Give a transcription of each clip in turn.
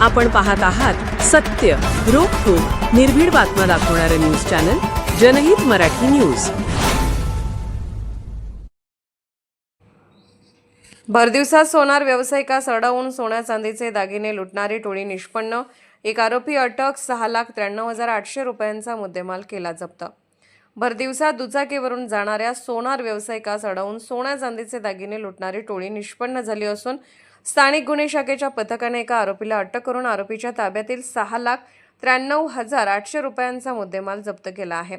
आपण पाहत आहात सत्य, रोखठोक, निर्भीड बातम्या दाखवणारे न्यूज चॅनल जनहित मराठी न्यूज। भरदिवसात सोनार व्यावसायिकास अडवून सोन्या चांदीचे दागिने लुटणारी टोळी निष्पन्न, एक आरोपी अटक, 6,93,800 रुपयांचा मुद्देमाल केला जप्त। भरदिवसात दुचाकीवरून जाणाऱ्या सोनार व्यावसायिकास अडवून सोन्या चांदीचे दागिने लुटणारी टोळी निष्पन्न झाली असून स्थानिक गुन्हे शाखेच्या पथकाने एका आरोपीला अटक करून आरोपीच्या ताब्यातील 6,93,800 रुपयांचा मुद्देमाल जप्त केला आहे।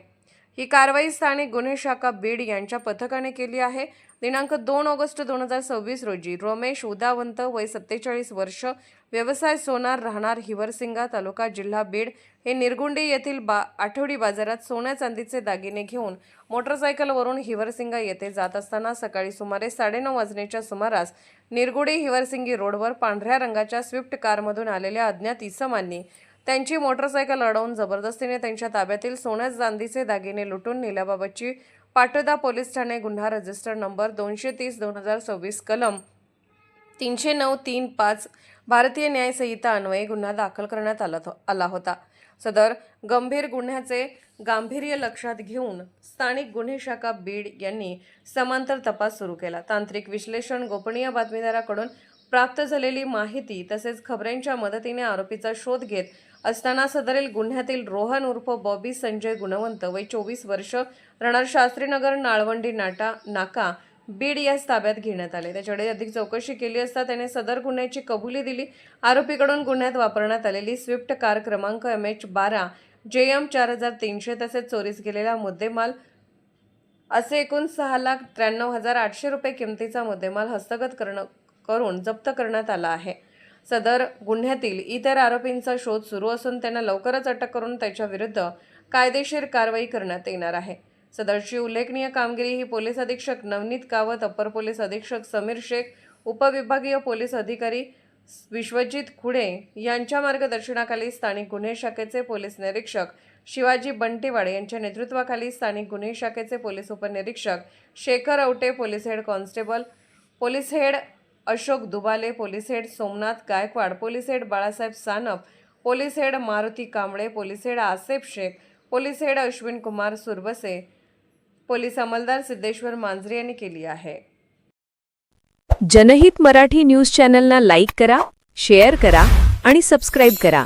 ही कारवाई स्थानिक गुन्हे शाखा बीड यांच्या पथकाने केली आहे। दिनांक 2 ऑगस्ट 2026 रोजी रमेश उदावंत, वय 47 वर्ष, व्यवसाय सोनार, राहणार हिवरसिंगा, तालुका जिल्हा बीड, हे निरगुंडी येथील आठवडी बाजारात सोन्या चांदीचे दागिने घेऊन मोटरसायकलवरून हिवरसिंगा येथे जात असताना सकाळी सुमारे 9:30 वाजण्याच्या सुमारास निरगुंडी हिवरसिंगी रोडवर पांढऱ्या रंगाच्या स्विफ्ट कारमधून आलेल्या अज्ञात इसमांनी त्यांची मोटरसायकल अडवून जबरदस्तीने त्यांच्या ताब्यातील सोन्या चांदीचे दागिने लुटून नेल्याबाबतची पाटोदा पोलीस ठाणे गुन्हा रजिस्टर नंबर 230/2026 कलम 309-3-5 भारतीय न्याय संहिता अन्वये गुन्हा दाखल करण्यात आला होता। सदर गंभीर गुन्ह्याचे गांभीर्य लक्षात घेऊन स्थानिक गुन्हे शाखा बीड यांनी समांतर तपास सुरू केला। तांत्रिक विश्लेषण, गोपनीय बातमीदाराकडून प्राप्त झालेली माहिती तसेच खबरांच्या मदतीने आरोपीचा शोध घेत असताना सदरील गुन्ह्यातील रोहन उर्फ बॉबी संजय गुणवंत, वय 24 वर्ष, राहणार शास्त्रीनगर, नाळवंडी नाका, बीड यास ताब्यात घेण्यात आले। त्याच्याकडे अधिक चौकशी केली असता त्याने सदर गुन्ह्याची कबुली दिली। आरोपीकडून गुन्ह्यात वापरण्यात आलेली स्विफ्ट कार क्रमांक MH12 JM 4300 तसेच चोरीस गेलेला मुद्देमाल असे एकूण 6,93,800 रुपये किमतीचा मुद्देमाल हस्तगत करून जप्त करण्यात आला आहे। सदर गुन्ह्यातील इतर आरोपींचा शोध सुरू असून त्यांना लवकरच अटक करून त्याच्या विरुद्ध कायदेशीर कारवाई करण्यात येणार आहे। सदरची उल्लेखनीय कामगिरी ही पोलीस अधीक्षक नवनीत कावत, अपर पोलीस अधीक्षक समीर शेख, उपविभागीय पोलीस अधिकारी विश्वजित खुडे यांच्या मार्गदर्शनाखाली स्थानिक गुन्हे शाखेचे पोलीस निरीक्षक शिवाजी बंटीवाड यांच्या नेतृत्वाखाली स्थानिक गुन्हे शाखेचे पोलीस उपनिरीक्षक Shekhar Aute, police head constable, police head Ashok Dubale, police head Somnath Gaikwad, police head Balasaheb Sanap, police head Maruti Kamble, police head Asef Shaikh, police head Ashwin Kumar Surbase, police अंमलदार सिद्धेश्वर मांजरे यांनी केली आहे। जनहित मराठी न्यूज चॅनलला लाईक करा, शेअर करा आणि सबस्क्राईब करा।